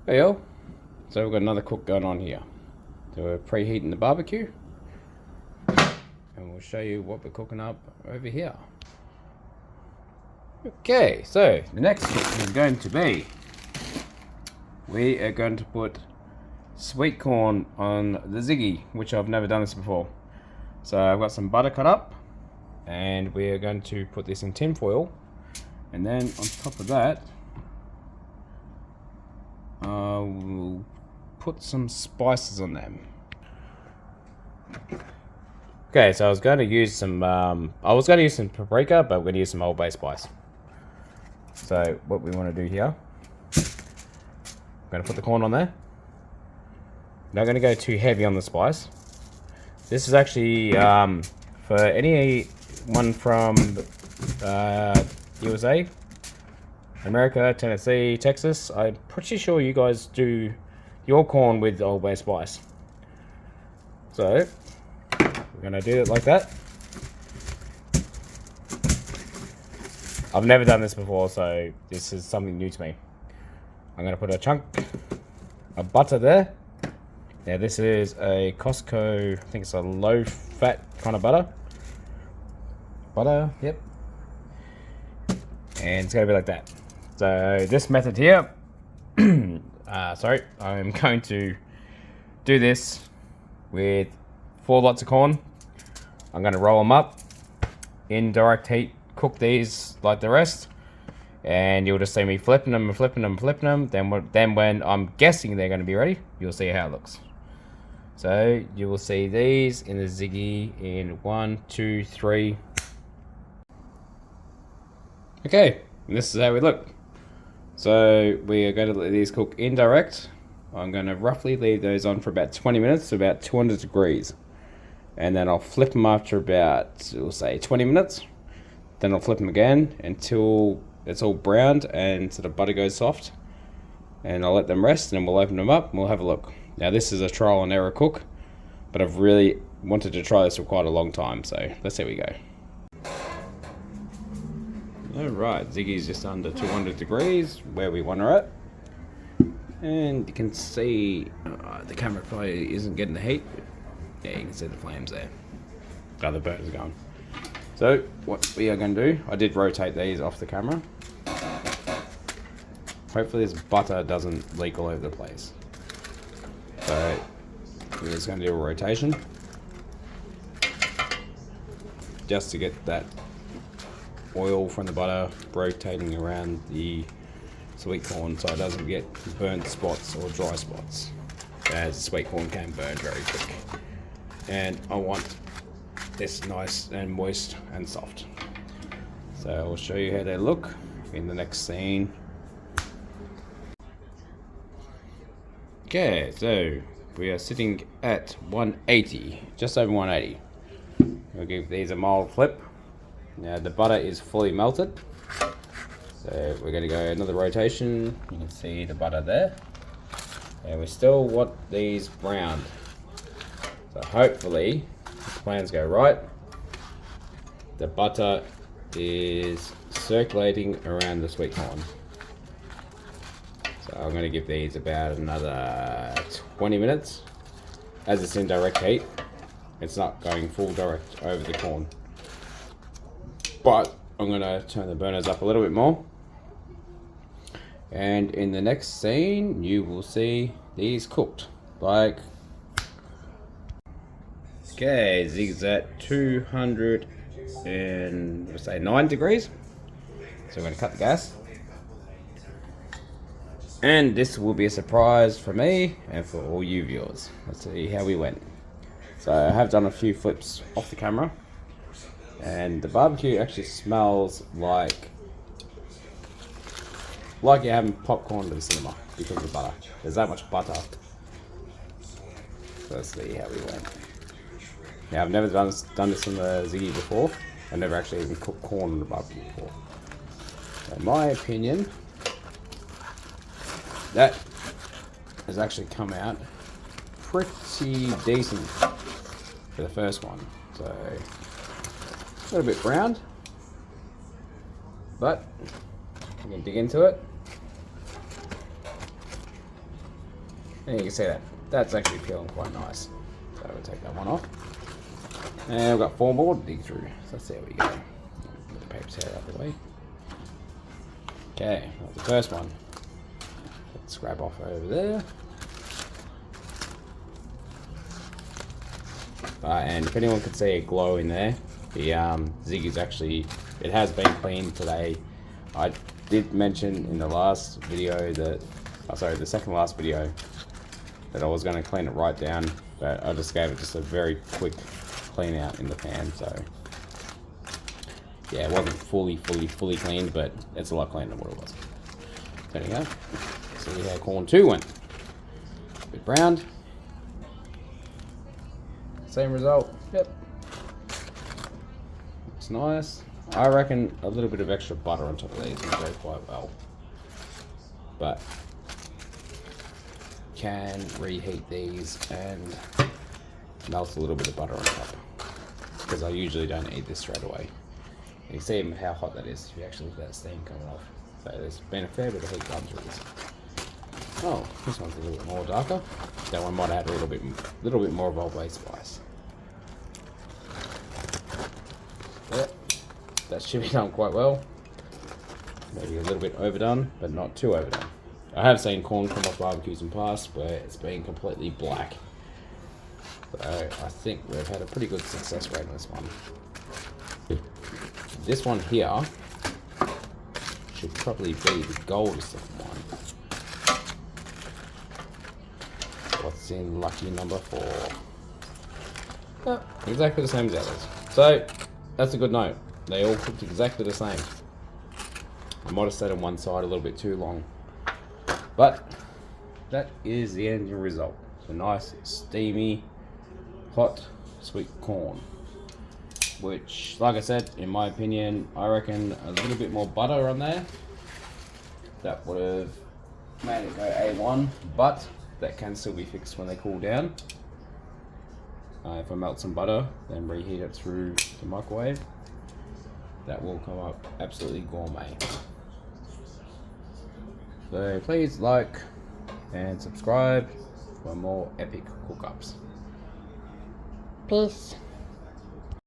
Hey yo, so we've got another cook going on here. So we're preheating the barbecue and we'll show you what we're cooking up over here. Okay, so the next cook is going to be, we are going to put sweet corn on the ziggy, which I've never done this before. So I've got some butter cut up and we are going to put this in tin foil, and then on top of that we'll put some spices on them. Okay, so I was going to use some paprika, but we're going to use some oldbay spice. So what we want to do here, I'm going to put the corn on there. Not going to go too heavy on the spice. This is actually for anyone from USA, America, Tennessee, Texas. I'm pretty sure you guys do your corn with Old Bay spice. So we're gonna do it like that. I've never done this before, so this is something new to me. I'm gonna put a chunk of butter there. Now this is a Costco, I think it's a low fat kind of butter. Yep. And it's gonna be like that. So this method here, I'm going to do this with 4 lots of corn. I'm going to roll them up, indirect heat, cook these like the rest, and you'll just see me flipping them and flipping them and flipping them. Then when I'm guessing they're going to be ready, you'll see how it looks. So you will see these in the ziggy in 1, 2, 3. Okay, this is how we look. So we are going to let these cook indirect. I'm going to roughly leave those on for about 20 minutes, so about 200 degrees. And then I'll flip them after about, we'll say 20 minutes. Then I'll flip them again until it's all browned and so the butter goes soft. And I'll let them rest, and then we'll open them up and we'll have a look. Now this is a trial and error cook, but I've really wanted to try this for quite a long time, so let's see how we go. Alright, ziggy's just under 200 degrees, where we want her at. And you can see, the camera probably isn't getting the heat. Yeah, you can see the flames there. Oh, the burns are gone. So, what we are going to do, I did rotate these off the camera. Hopefully this butter doesn't leak all over the place. So, we're just going to do a rotation. Just to get that oil from the butter rotating around the sweet corn so it doesn't get burnt spots or dry spots, as sweet corn can burn very quick. And I want this nice and moist and soft. So I'll show you how they look in the next scene. Okay, so we are sitting at 180, just over 180. We'll give these a mild flip. Now the butter is fully melted, so we're going to go another rotation. You can see the butter there, and we still want these browned. So hopefully, if the plans go right, the butter is circulating around the sweet corn. So I'm going to give these about another 20 minutes. As it's in direct heat, it's not going full direct over the corn. But I'm going to turn the burners up a little bit more. And in the next scene, you will see these cooked. Okay, zig's at 209 degrees. So we're going to cut the gas. And this will be a surprise for me and for all you viewers. Let's see how we went. So I have done a few flips off the camera. And the barbecue actually smells like you're having popcorn at the cinema because of the butter. There's that much butter. So let's see how we went. Now I've never done this on the ziggy before. I've never actually even cooked corn on the barbecue before. So in my opinion, that has actually come out pretty decent for the first one. So a little bit browned, but we can dig into it. And you can see that that's actually peeling quite nice. So we'll take that one off. And we've got 4 more to dig through. So let's see how we go. Get the paper towel out of the way. Okay, that's the first one. Let's grab off over there. And if anyone could see a glow in there, the Ziggy's actually, it has been cleaned today. I did mention in the last video that, the second last video, that I was going to clean it right down, but I just gave it just a very quick clean out in the pan. So yeah, it wasn't fully cleaned, but it's a lot cleaner than what it was. There you go. See how corn 2 went. A bit browned. Same result. Yep. Looks nice. I reckon a little bit of extra butter on top of these will go quite well. But can reheat these and melt a little bit of butter on top, because I usually don't eat this straight away. You can see how hot that is if you actually look at that steam coming off. So there's been a fair bit of heat gone through this. Oh, this one's a little bit more darker. That one might have had a little bit more of oldbay spice. Yep, that should be done quite well. Maybe a little bit overdone, but not too overdone. I have seen corn come off barbecues in the past where it's been completely black. So I think we've had a pretty good success rate on this one. This one here should probably be the goldest of one. What's in lucky number 4? Oh, exactly the same as the others. So that's a good note. They all cooked exactly the same. I might have set on one side a little bit too long, but that is the end result. It's a nice, steamy, hot, sweet corn. Which, like I said, in my opinion, I reckon a little bit more butter on there, that would have made it go A1, but that can still be fixed when they cool down. If I melt some butter, then reheat it through the microwave, that will come up absolutely gourmet. So please like and subscribe for more epic cook-ups. Peace.